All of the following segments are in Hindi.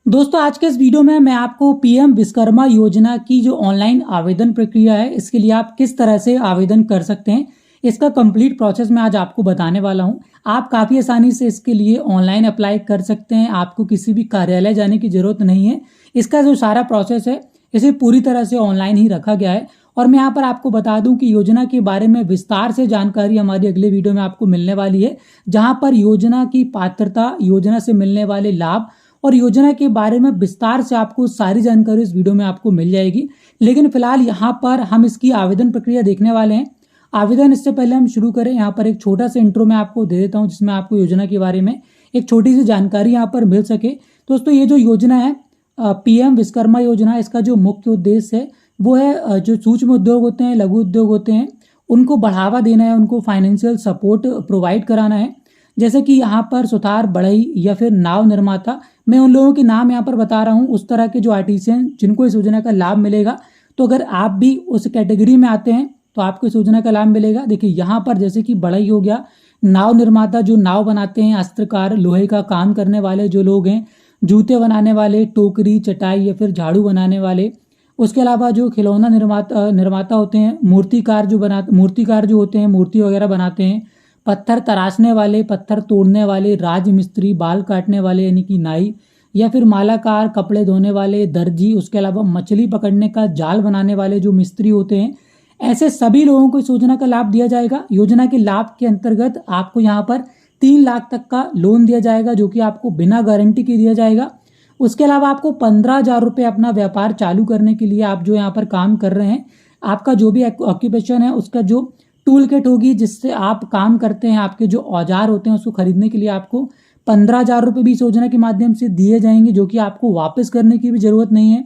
दोस्तों आज के इस वीडियो में मैं आपको पीएम विश्वकर्मा योजना की जो ऑनलाइन आवेदन प्रक्रिया है इसके लिए आप किस तरह से आवेदन कर सकते हैं इसका कंप्लीट प्रोसेस मैं आज आपको बताने वाला हूं। आप काफ़ी आसानी से इसके लिए ऑनलाइन अप्लाई कर सकते हैं। आपको किसी भी कार्यालय जाने की ज़रूरत नहीं है। इसका जो सारा प्रोसेस है इसे पूरी तरह से ऑनलाइन ही रखा गया है। और मैं यहाँ पर आपको बता दूं कि योजना के बारे में विस्तार से जानकारी हमारी अगले वीडियो में आपको मिलने वाली है, जहाँ पर योजना की पात्रता, योजना से मिलने वाले लाभ और योजना के बारे में विस्तार से आपको सारी जानकारी इस वीडियो में आपको मिल जाएगी। लेकिन फिलहाल यहाँ पर हम इसकी आवेदन प्रक्रिया देखने वाले हैं। आवेदन इससे पहले हम शुरू करें, यहाँ पर एक छोटा सा इंट्रो मैं आपको दे देता हूँ जिसमें आपको योजना के बारे में एक छोटी सी जानकारी यहाँ पर मिल सके। दोस्तों ये जो योजना है पीएम विश्वकर्मा योजना, इसका जो मुख्य उद्देश्य है वो है जो सूक्ष्म उद्योग होते हैं, लघु उद्योग होते हैं, उनको बढ़ावा देना है, उनको फाइनेंशियल सपोर्ट प्रोवाइड कराना है। जैसे कि यहाँ पर सुतार, बढ़ई या फिर नाव निर्माता, मैं उन लोगों के नाम यहाँ पर बता रहा हूँ, उस तरह के जो आर्टिसियन जिनको इस योजना का लाभ मिलेगा। तो अगर आप भी उस कैटेगरी में आते हैं तो आपको इस योजना का लाभ मिलेगा। देखिए यहाँ पर जैसे कि बढ़ई हो गया, नाव निर्माता जो नाव बनाते हैं, अस्त्रकार, लोहे का काम करने वाले जो लोग हैं, जूते बनाने वाले, टोकरी, चटाई या फिर झाड़ू बनाने वाले, उसके अलावा जो खिलौना निर्माता होते हैं, मूर्तिकार जो होते हैं, मूर्ति वगैरह बनाते हैं, पत्थर तराशने वाले, पत्थर तोड़ने वाले, राज मिस्त्री, बाल काटने वाले यानी कि नाई, या फिर मालाकार, कपड़े धोने वाले, दर्जी, उसके अलावा मछली पकड़ने का जाल बनाने वाले जो मिस्त्री होते हैं, ऐसे सभी लोगों को इस योजना का लाभ दिया जाएगा। योजना के लाभ के अंतर्गत आपको यहाँ पर 3 लाख तक का लोन दिया जाएगा जो कि आपको बिना गारंटी के दिया जाएगा। उसके अलावा आपको 15,000 रुपये अपना व्यापार चालू करने के लिए, आप जो यहाँ पर काम कर रहे हैं, आपका जो भी ऑक्यूपेशन है उसका जो टूल किट होगी जिससे आप काम करते हैं, आपके जो औजार होते हैं उसको खरीदने के लिए आपको 15,000 रुपये भी इस योजना के माध्यम से दिए जाएंगे, जो कि आपको वापस करने की भी जरूरत नहीं है।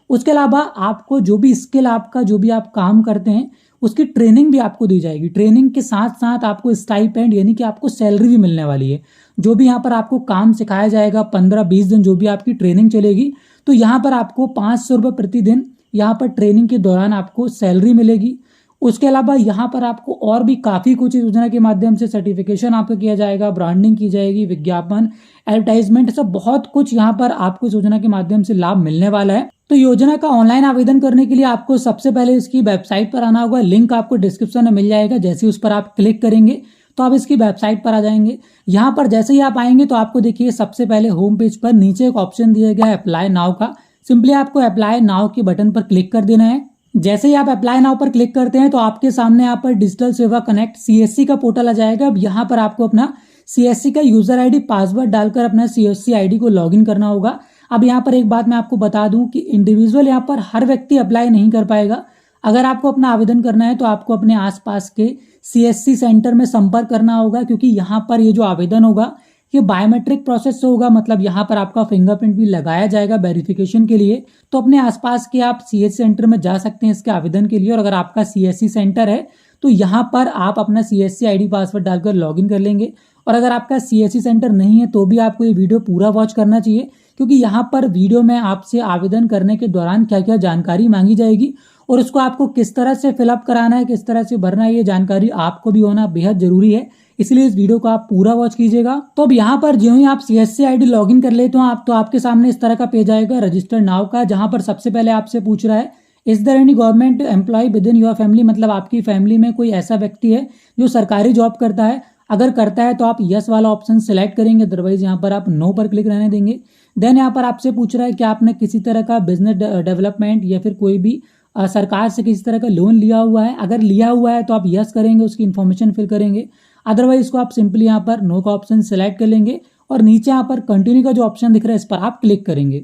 उसके अलावा आपको जो भी स्किल, आपका जो भी आप काम करते हैं उसकी ट्रेनिंग भी आपको दी जाएगी। ट्रेनिंग के साथ साथ आपको स्टाइपेंड यानी कि आपको सैलरी भी मिलने वाली है। जो भी यहाँ पर आपको काम सिखाया जाएगा, 15-20 दिन जो भी आपकी ट्रेनिंग चलेगी, तो यहाँ पर आपको 500 रुपये प्रतिदिन यहाँ पर ट्रेनिंग के दौरान आपको सैलरी मिलेगी। उसके अलावा यहाँ पर आपको और भी काफ़ी कुछ इस योजना के माध्यम से सर्टिफिकेशन आपका किया जाएगा, ब्रांडिंग की जाएगी, विज्ञापन, एडवर्टाइजमेंट, सब बहुत कुछ यहाँ पर आपको इस योजना के माध्यम से लाभ मिलने वाला है। तो योजना का ऑनलाइन आवेदन करने के लिए आपको सबसे पहले इसकी वेबसाइट पर आना होगा। लिंक आपको डिस्क्रिप्शन में मिल जाएगा। जैसे उस पर आप क्लिक करेंगे तो आप इसकी वेबसाइट पर आ जाएंगे। यहाँ पर जैसे ही आप आएंगे तो आपको देखिए सबसे पहले होम पेज पर नीचे एक ऑप्शन दिया गया है अप्लाई नाउ का। सिंपली आपको अप्लाई नाउ के बटन पर क्लिक कर देना है। जैसे ही आप अप्लाई नाउ पर क्लिक करते हैं तो आपके सामने यहाँ पर डिजिटल सेवा कनेक्ट सीएससी का पोर्टल आ जाएगा। अब यहाँ पर आपको अपना सीएससी का यूजर आईडी, पासवर्ड डालकर अपना सीएससी आईडी को लॉगिन करना होगा। अब यहाँ पर एक बात मैं आपको बता दूं कि इंडिविजुअल यहाँ पर हर व्यक्ति अप्लाई नहीं कर पाएगा। अगर आपको अपना आवेदन करना है तो आपको अपने आसपास के सीएससी सेंटर में संपर्क करना होगा, क्योंकि यहाँ पर ये जो आवेदन होगा ये बायोमेट्रिक प्रोसेस से होगा। मतलब यहाँ पर आपका फिंगरप्रिंट भी लगाया जाएगा वेरिफिकेशन के लिए। तो अपने आसपास के आप सीएससी सेंटर में जा सकते हैं इसके आवेदन के लिए। और अगर आपका सीएससी सेंटर है तो यहाँ पर आप अपना सीएससी आईडी, पासवर्ड डालकर लॉगिन कर लेंगे। और अगर आपका सीएससी सेंटर नहीं है तो भी आपको ये वीडियो पूरा वॉच करना चाहिए, क्योंकि यहाँ पर वीडियो में आपसे आवेदन करने के दौरान क्या क्या जानकारी मांगी जाएगी और उसको आपको किस तरह से फिलअप कराना है, किस तरह से भरना है, ये जानकारी आपको भी होना बेहद जरूरी है। इसलिए इस वीडियो को आप पूरा वॉच कीजिएगा। तो अब यहाँ पर जो ही आप सीएससी आईडी लॉगिन कर ले तो आपके सामने इस तरह का पेज आएगा रजिस्टर नाउ का, जहाँ पर सबसे पहले आपसे पूछ रहा है is there any government employee within your family. मतलब आपकी फैमिली में कोई ऐसा व्यक्ति है जो सरकारी जॉब करता है। अगर करता है तो आप यस वाला ऑप्शन सिलेक्ट करेंगे, अदरवाइज यहाँ पर आप नो पर क्लिक रहने देंगे। देन यहाँ पर आपसे पूछ रहा है कि आपने किसी तरह का बिजनेस डेवलपमेंट या फिर कोई भी सरकार से किसी तरह का लोन लिया हुआ है। अगर लिया हुआ है तो आप यस करेंगे, उसकी इन्फॉर्मेशन फिल करेंगे। अदरवाइज इसको आप सिंपली यहाँ पर नो का ऑप्शन सिलेक्ट कर लेंगे और नीचे यहाँ पर कंटिन्यू का जो ऑप्शन दिख रहा है इस पर आप क्लिक करेंगे।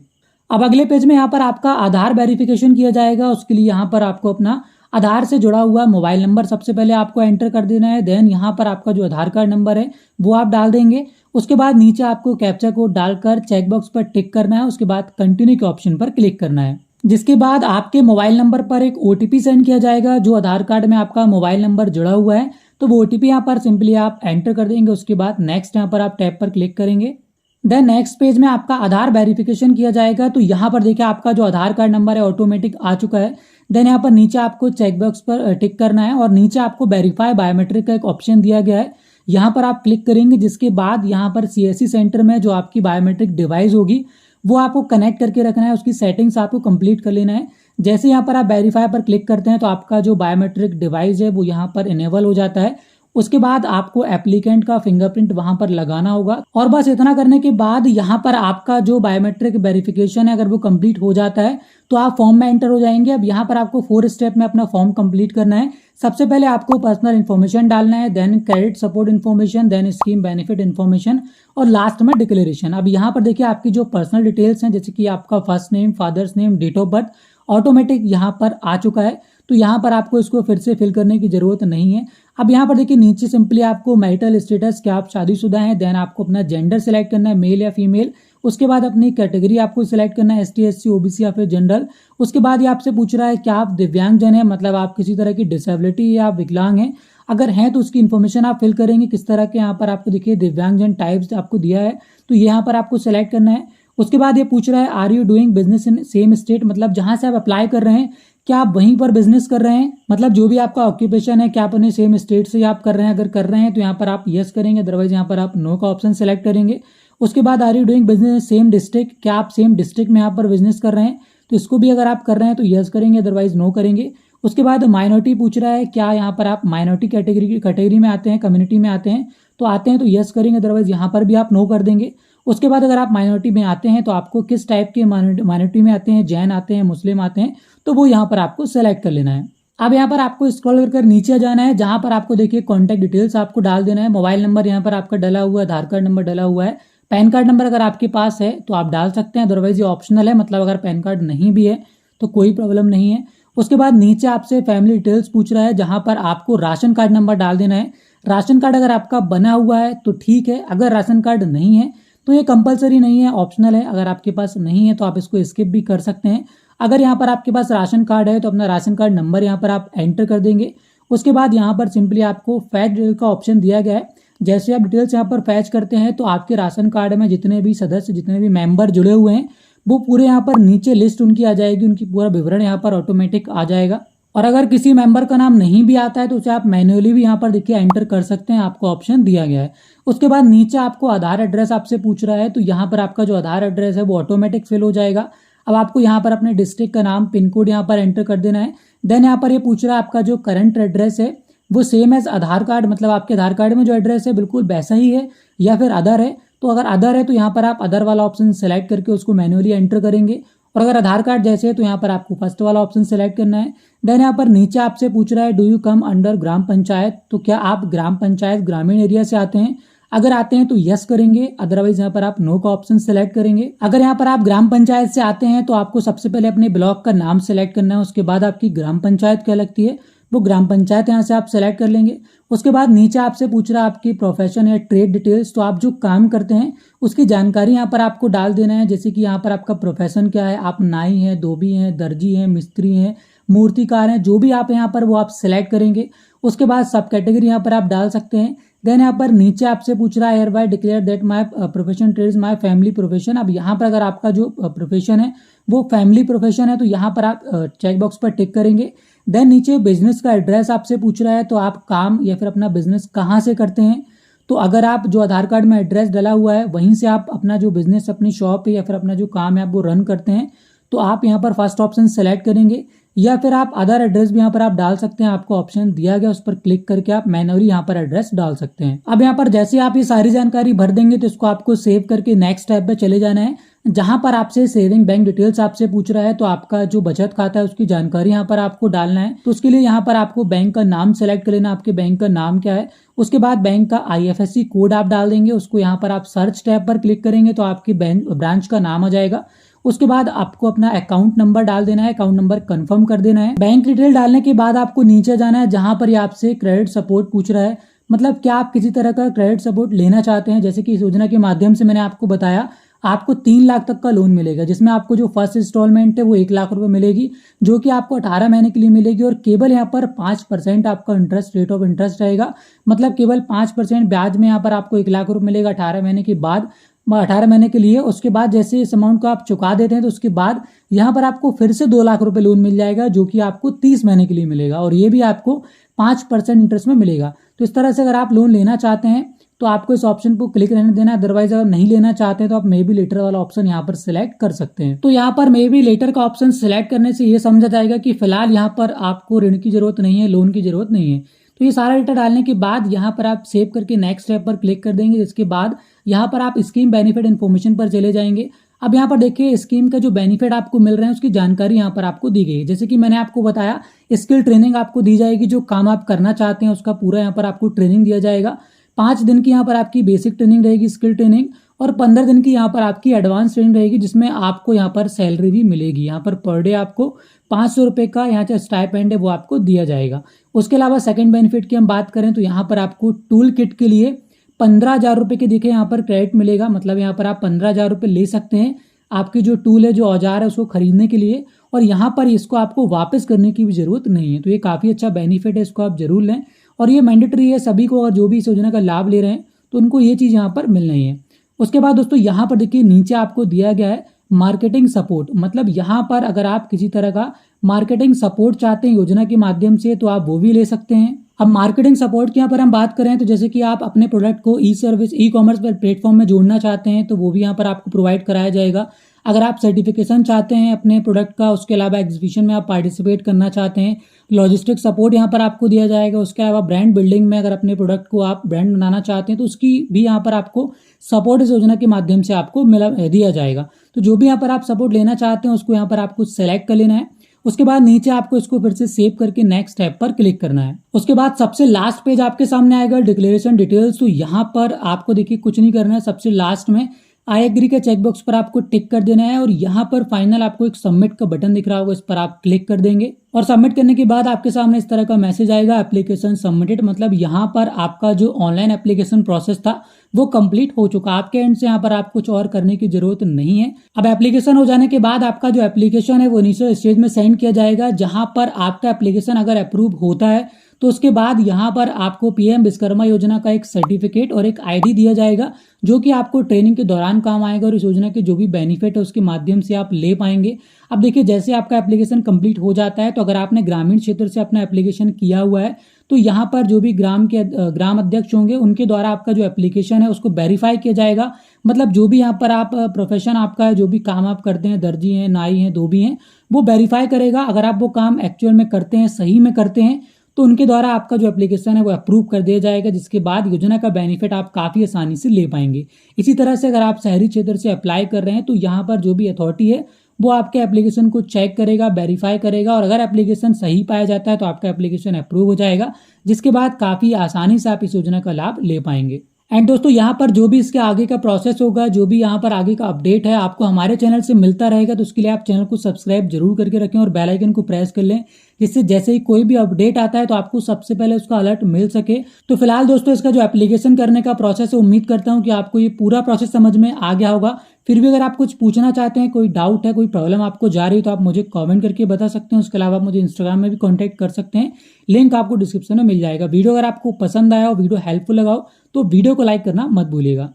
अब अगले पेज में यहाँ पर आपका आधार वेरिफिकेशन किया जाएगा। उसके लिए यहाँ पर आपको अपना आधार से जुड़ा हुआ मोबाइल नंबर सबसे पहले आपको एंटर कर देना है। देन यहाँ पर आपका जो आधार कार्ड नंबर है वो आप डाल देंगे। उसके बाद नीचे आपको कैप्चा कोड डालकर चेकबॉक्स पर टिक करना है। उसके बाद कंटिन्यू के ऑप्शन पर क्लिक करना है, जिसके बाद आपके मोबाइल नंबर पर एक ओटीपी सेंड किया जाएगा। जो आधार कार्ड में आपका मोबाइल नंबर जुड़ा हुआ है तो वो ओटीपी यहाँ पर सिंपली आप एंटर कर देंगे। उसके बाद नेक्स्ट यहाँ पर आप टैब पर क्लिक करेंगे। देन नेक्स्ट पेज में आपका आधार वेरिफिकेशन किया जाएगा। तो यहाँ पर देखिए आपका जो आधार कार्ड नंबर है ऑटोमेटिक आ चुका है। देन यहाँ पर नीचे आपको चेकबॉक्स पर टिक करना है और नीचे आपको वेरीफाई बायोमेट्रिक का एक ऑप्शन दिया गया है। यहाँ पर आप क्लिक करेंगे, जिसके बाद यहाँ पर सीएससी सेंटर में जो आपकी बायोमेट्रिक डिवाइस होगी वो आपको कनेक्ट करके रखना है, उसकी सेटिंग्स आपको कंप्लीट कर लेना है। जैसे यहाँ पर आप वेरीफाई पर क्लिक करते हैं तो आपका जो बायोमेट्रिक डिवाइस है वो यहाँ पर इनेबल हो जाता है। उसके बाद आपको एप्लीकेंट का फिंगरप्रिंट वहां पर लगाना होगा और बस इतना करने के बाद यहाँ पर आपका जो बायोमेट्रिक वेरिफिकेशन है अगर वो कंप्लीट हो जाता है तो आप फॉर्म में एंटर हो जाएंगे। अब यहाँ पर आपको 4 स्टेप में अपना फॉर्म कंप्लीट करना है। सबसे पहले आपको पर्सनल इन्फॉर्मेशन डालना है, then credit support information, then scheme benefit information और लास्ट में डिक्लेरेशन। अब यहाँ पर देखिए आपकी जो पर्सनल डिटेल्स हैं जैसे कि आपका first name, father's name, date of birth automatic यहाँ पर आ चुका है, तो यहाँ पर आपको इसको फिर से फिल करने की जरूरत नहीं है। अब यहाँ पर देखिए नीचे सिंपली आपको मैरिटल स्टेटस क्या आप शादीशुदा हैं, देन आपको अपना जेंडर सिलेक्ट करना है, मेल या फीमेल। उसके बाद अपनी कैटेगरी आपको सिलेक्ट करना है, ST SC OBC या फिर जनरल। उसके बाद ये आपसे पूछ रहा है क्या आप दिव्यांगजन है, मतलब आप किसी तरह की डिसेबिलिटी या आप विकलांग हैं, अगर हैं तो उसकी इन्फॉर्मेशन आप फिल करेंगे किस तरह के। यहाँ पर आपको देखिए दिव्यांगजन टाइप्स आपको दिया है तो यहाँ पर आपको सिलेक्ट करना है। उसके बाद ये पूछ रहा है are you doing business in same state, मतलब जहां से आप अप्लाई कर रहे हैं क्या आप वहीं पर बिजनेस कर रहे हैं, मतलब जो भी आपका ऑक्यूपेशन है क्या आप अपने सेम स्टेट से आप कर रहे हैं। अगर कर रहे हैं तो यहाँ पर आप यस करेंगे, अदरवाइज यहाँ पर आप नो का ऑप्शन सेलेक्ट करेंगे। उसके बाद are you doing business same district, क्या आप सेम डिस्ट्रिक्ट में यहाँ पर बिजनेस कर रहे हैं, तो इसको भी अगर आप कर रहे हैं तो यस करेंगे, अदरवाइज नो करेंगे। उसके बाद माइनॉरिटी पूछ रहा है क्या यहाँ पर आप माइनॉरिटी कैटेगरी में आते हैं, कम्युनिटी में आते हैं, तो आते हैं तो यस करेंगे, अदरवाइज यहाँ पर भी आप नो कर देंगे। उसके बाद अगर आप माइनॉरिटी में आते हैं तो आपको किस टाइप के माइनॉरिटी में आते हैं, जैन आते हैं, मुस्लिम आते हैं, तो वो यहाँ पर आपको सेलेक्ट कर लेना है। अब यहाँ पर आपको स्क्रॉल कर नीचे जाना है, जहां पर आपको देखिए कॉन्टैक्ट डिटेल्स आपको डाल देना है। मोबाइल नंबर यहाँ पर आपका डला हुआ है, आधार कार्ड नंबर डला हुआ है, पैन कार्ड नंबर अगर आपके पास है तो आप डाल सकते हैं, अदरवाइज ये ऑप्शनल है, मतलब अगर पैन कार्ड नहीं भी है तो कोई प्रॉब्लम नहीं है। उसके बाद नीचे आपसे फैमिली डिटेल्स पूछ रहा है, जहां पर आपको राशन कार्ड नंबर डाल देना है। राशन कार्ड अगर आपका बना हुआ है तो ठीक है, अगर राशन कार्ड नहीं है तो ये कंपलसरी नहीं है, ऑप्शनल है। अगर आपके पास नहीं है तो आप इसको स्किप भी कर सकते हैं। अगर यहाँ पर आपके पास राशन कार्ड है तो अपना राशन कार्ड नंबर यहाँ पर आप एंटर कर देंगे। उसके बाद यहाँ पर सिंपली आपको फैच डिटेल का ऑप्शन दिया गया है। जैसे आप डिटेल्स यहाँ पर फैच करते हैं तो आपके राशन कार्ड में जितने भी सदस्य, जितने भी मेंबर जुड़े हुए हैं वो पूरे यहाँ पर नीचे लिस्ट उनकी आ जाएगी, उनकी पूरा विवरण यहाँ पर ऑटोमेटिक आ जाएगा। और अगर किसी मेंबर का नाम नहीं भी आता है तो उसे आप मैन्युअली भी यहाँ पर देखिए एंटर कर सकते हैं, आपको ऑप्शन दिया गया है। उसके बाद नीचे आपको आधार एड्रेस आपसे पूछ रहा है, तो यहाँ पर आपका जो आधार एड्रेस है वो ऑटोमेटिक फिल हो जाएगा। अब आपको यहाँ पर अपने डिस्ट्रिक्ट का नाम, पिन कोड यहाँ पर एंटर कर देना है। देन यहाँ पर ये पूछ रहा है आपका जो करंट एड्रेस है वो सेम एज आधार कार्ड, मतलब आपके आधार कार्ड में जो एड्रेस है बिल्कुल वैसा ही है या फिर अदर है। तो अगर अदर है तो यहाँ पर आप अदर वाला ऑप्शन सेलेक्ट करके उसको मैन्युअली एंटर करेंगे, और अगर आधार कार्ड जैसे है तो यहाँ पर आपको फर्स्ट वाला ऑप्शन सेलेक्ट करना है। देन यहाँ पर नीचे आपसे पूछ रहा है डू यू कम अंडर ग्राम पंचायत, तो क्या आप ग्राम पंचायत ग्रामीण एरिया से आते हैं। अगर आते हैं तो यस करेंगे, अदरवाइज यहाँ पर आप नो का ऑप्शन सेलेक्ट करेंगे। अगर यहाँ पर आप ग्राम पंचायत से आते हैं तो आपको सबसे पहले अपने ब्लॉक का नाम सेलेक्ट करना है, उसके बाद आपकी ग्राम पंचायत क्या लगती है वो ग्राम पंचायत यहाँ से आप सेलेक्ट कर लेंगे। उसके बाद नीचे आपसे पूछ रहा है आपकी प्रोफेशन या ट्रेड डिटेल्स, तो आप जो काम करते हैं उसकी जानकारी यहाँ पर आपको डाल देना है। जैसे कि यहाँ पर आपका प्रोफेशन क्या है, आप नाई हैं, धोबी हैं, दर्जी हैं, मिस्त्री हैं, मूर्तिकार हैं, जो भी आप यहाँ पर वो आप सेलेक्ट करेंगे। उसके बाद सब कैटेगरी यहाँ पर आप डाल सकते हैं। देन यहाँ पर नीचे आपसे पूछ रहा है hereby declare that my profession trade my family profession. अब यहाँ पर अगर आपका जो प्रोफेशन है वो फैमिली प्रोफेशन है तो यहाँ पर आप चेक बॉक्स पर टिक करेंगे। देन नीचे बिजनेस का एड्रेस आपसे पूछ रहा है, तो आप काम या फिर अपना बिजनेस कहाँ से करते हैं। तो अगर आप जो आधार कार्ड में एड्रेस डला हुआ है वहीं से आप अपना जो बिजनेस, अपनी शॉप है या फिर अपना जो काम है आप वो रन करते हैं, तो आप यहाँ पर फर्स्ट ऑप्शन सेलेक्ट करेंगे, या फिर आप अदर एड्रेस भी यहाँ पर आप डाल सकते हैं। आपको ऑप्शन दिया गया, उस पर क्लिक करके आप मैन्युअली यहाँ पर एड्रेस डाल सकते हैं। अब यहाँ पर जैसे आप ये सारी जानकारी भर देंगे तो इसको आपको सेव करके नेक्स्ट स्टेप पे चले जाना है, जहां पर आपसे सेविंग बैंक डिटेल्स आपसे पूछ रहा है। तो आपका जो बचत खाता है उसकी जानकारी यहाँ पर आपको डालना है। तो उसके लिए यहाँ पर आपको बैंक का नाम सेलेक्ट कर लेना, आपके बैंक का नाम क्या है। उसके बाद बैंक का IFSC कोड आप डाल देंगे, उसको यहाँ पर आप सर्च टैब पर क्लिक करेंगे तो आपकी बैंक ब्रांच का नाम आ जाएगा। उसके बाद आपको अपना अकाउंट नंबर डाल देना है, अकाउंट नंबर कंफर्म कर देना है। बैंक डिटेल डालने के बाद आपको नीचे जाना है, जहां पर ये आपसे क्रेडिट सपोर्ट पूछ रहा है, मतलब क्या आप किसी तरह का क्रेडिट सपोर्ट लेना चाहते हैं। जैसे कि इस योजना के माध्यम से मैंने आपको बताया आपको 3 लाख तक का लोन मिलेगा, जिसमें आपको जो फर्स्ट इंस्टॉलमेंट है वो 1 लाख रुपए मिलेगी, जो कि आपको 18 महीने के लिए मिलेगी, और केवल यहाँ पर 5% आपका इंटरेस्ट, रेट ऑफ इंटरेस्ट रहेगा। मतलब केवल 5% ब्याज में यहाँ पर आपको 1 लाख रुपए मिलेगा 18 महीने के बाद, 18 महीने के लिए। उसके बाद जैसे इस अमाउंट को आप चुका देते हैं तो उसके बाद यहाँ पर आपको फिर से 2 लाख रुपए लोन मिल जाएगा, जो कि आपको 30 महीने के लिए मिलेगा, और ये भी आपको 5% इंटरेस्ट में मिलेगा। तो इस तरह से अगर आप लोन लेना चाहते हैं तो आपको इस ऑप्शन को क्लिक रहने देना है। अदरवाइज अगर नहीं लेना चाहते हैं तो आप मे बी लेटर वाला ऑप्शन यहाँ पर सिलेक्ट कर सकते हैं। तो यहाँ पर मे बी लेटर का ऑप्शन सिलेक्ट करने से ये समझा जाएगा कि फिलहाल यहाँ पर आपको ऋण की जरूरत नहीं है, लोन की जरूरत नहीं है। तो ये सारा डेटा डालने के बाद यहाँ पर आप सेव करके नेक्स्ट स्टेप पर क्लिक कर देंगे, जिसके बाद यहाँ पर आप स्कीम बेनिफिट इन्फॉर्मेशन पर चले जाएंगे। अब यहाँ पर देखिए स्कीम का जो बेनिफिट आपको मिल रहे हैं उसकी जानकारी यहाँ पर आपको दी गई है। जैसे कि मैंने आपको बताया, स्किल ट्रेनिंग आपको दी जाएगी, जो काम आप करना चाहते हैं उसका पूरा यहाँ पर आपको ट्रेनिंग दिया जाएगा। 5 दिन की यहाँ पर आपकी बेसिक ट्रेनिंग रहेगी, स्किल ट्रेनिंग, और 15 दिन की यहाँ पर आपकी एडवांस ट्रेनिंग रहेगी, जिसमें आपको यहाँ पर सैलरी भी मिलेगी। यहाँ पर पर डे आपको 500 रुपये का यहाँ जो स्टाइपेंड है वो आपको दिया जाएगा। उसके अलावा सेकंड बेनिफिट की हम बात करें तो यहाँ पर आपको टूल किट के लिए 15,000 रुपये के देखिए यहाँ पर क्रेडिट मिलेगा। मतलब यहाँ पर आप 15,000 रुपये ले सकते हैं आपकी जो टूल है, जो औजार है उसको खरीदने के लिए, और यहाँ पर इसको आपको वापस करने की भी जरूरत नहीं है। तो ये काफ़ी अच्छा बेनिफिट है, इसको आप जरूर लें, और ये मैंडेटरी है सभी को, और जो भी इस योजना का लाभ ले रहे हैं तो उनको ये चीज़ यहाँ पर मिलना ही है। उसके बाद दोस्तों यहाँ पर देखिए नीचे आपको दिया गया है मार्केटिंग सपोर्ट। मतलब यहाँ पर अगर आप किसी तरह का मार्केटिंग सपोर्ट चाहते हैं योजना के माध्यम से तो आप वो भी ले सकते हैं। अब मार्केटिंग सपोर्ट की यहाँ पर हम बात करें तो जैसे कि आप अपने प्रोडक्ट को ई सर्विस, ई कॉमर्स प्लेटफॉर्म में जोड़ना चाहते हैं तो वो भी यहाँ पर आपको प्रोवाइड कराया जाएगा। अगर आप सर्टिफिकेशन चाहते हैं अपने प्रोडक्ट का, उसके अलावा एग्जीबिशन में आप पार्टिसिपेट करना चाहते हैं, लॉजिस्टिक सपोर्ट यहाँ पर आपको दिया जाएगा। उसके अलावा ब्रांड बिल्डिंग में अगर अपने प्रोडक्ट को आप ब्रांड बनाना चाहते हैं तो उसकी भी यहाँ पर आपको सपोर्ट इस योजना के माध्यम से आपको दिया जाएगा। तो जो भी यहाँ पर आप सपोर्ट लेना चाहते हैं उसको यहाँ पर आपको सेलेक्ट कर लेना है। उसके बाद नीचे आपको इसको फिर से सेव करके नेक्स्ट स्टेप पर क्लिक करना है। उसके बाद सबसे लास्ट पेज आपके सामने आएगा डिक्लेरेशन डिटेल्स। तो यहाँ पर आपको देखिए कुछ नहीं करना है, सबसे लास्ट में आई एग्री के चेकबॉक्स पर आपको टिक कर देना है, और यहाँ पर फाइनल आपको एक सबमिट का बटन दिख रहा होगा, इस पर आप क्लिक कर देंगे, और सबमिट करने के बाद आपके सामने इस तरह का मैसेज आएगा, एप्लीकेशन सबमिटेड। मतलब यहाँ पर आपका जो ऑनलाइन एप्लीकेशन प्रोसेस था वो कंप्लीट हो चुका। आपके एंड से यहाँ पर आप कुछ और करने की जरूरत नहीं है। अब एप्लीकेशन हो जाने के बाद आपका जो एप्लीकेशन है वो इनिशियल स्टेज में सेंड किया जाएगा, जहां पर आपका एप्लीकेशन अगर अप्रूव होता है तो उसके बाद यहाँ पर आपको पीएम विश्वकर्मा योजना का एक सर्टिफिकेट और एक आईडी दिया जाएगा, जो कि आपको ट्रेनिंग के दौरान काम आएगा, और इस योजना के जो भी बेनिफिट है उसके माध्यम से आप ले पाएंगे। अब देखिए जैसे आपका एप्लीकेशन कंप्लीट हो जाता है तो अगर आपने ग्रामीण क्षेत्र से अपना एप्लीकेशन किया हुआ है तो यहाँ पर जो भी ग्राम अध्यक्ष होंगे उनके द्वारा आपका जो एप्लीकेशन है उसको वेरीफाई किया जाएगा। मतलब जो भी यहाँ पर आप प्रोफेशन आपका है, जो भी काम आप करते हैं, दर्जी हैं, नाई हैं, धोबी हैं, वो वेरीफाई करेगा। अगर आप वो काम एक्चुअल में करते हैं, सही में करते हैं, तो उनके द्वारा आपका जो एप्लीकेशन है वो अप्रूव कर दिया जाएगा, जिसके बाद योजना का बेनिफिट आप काफ़ी आसानी से ले पाएंगे। इसी तरह से अगर आप शहरी क्षेत्र से अप्लाई कर रहे हैं तो यहाँ पर जो भी अथॉरिटी है वो आपके एप्लीकेशन को चेक करेगा, वेरीफाई करेगा, और अगर एप्लीकेशन सही पाया जाता है तो आपका एप्लीकेशन अप्रूव हो जाएगा, जिसके बाद काफ़ी आसानी से आप इस योजना का लाभ ले पाएंगे। एंड दोस्तों यहाँ पर जो भी इसके आगे का प्रोसेस होगा, जो भी यहाँ पर आगे का अपडेट है आपको हमारे चैनल से मिलता रहेगा। तो उसके लिए आप चैनल को सब्सक्राइब जरूर करके रखें और बेल आइकन को प्रेस कर लें, जिससे जैसे ही कोई भी अपडेट आता है तो आपको सबसे पहले उसका अलर्ट मिल सके। तो फिलहाल दोस्तों इसका जो एप्लीकेशन करने का प्रोसेस है, उम्मीद करता हूँ कि आपको ये पूरा प्रोसेस समझ में आ गया होगा। फिर भी अगर आप कुछ पूछना चाहते हैं, कोई डाउट है, कोई प्रॉब्लम आपको जा रही है, तो आप मुझे कमेंट करके बता सकते हैं। उसके अलावा आप मुझे इंस्टाग्राम में भी कांटेक्ट कर सकते हैं, लिंक आपको डिस्क्रिप्शन में मिल जाएगा। वीडियो अगर आपको पसंद आया हो, वीडियो हेल्पफुल लगा हो, तो वीडियो को लाइक करना मत भूलिएगा।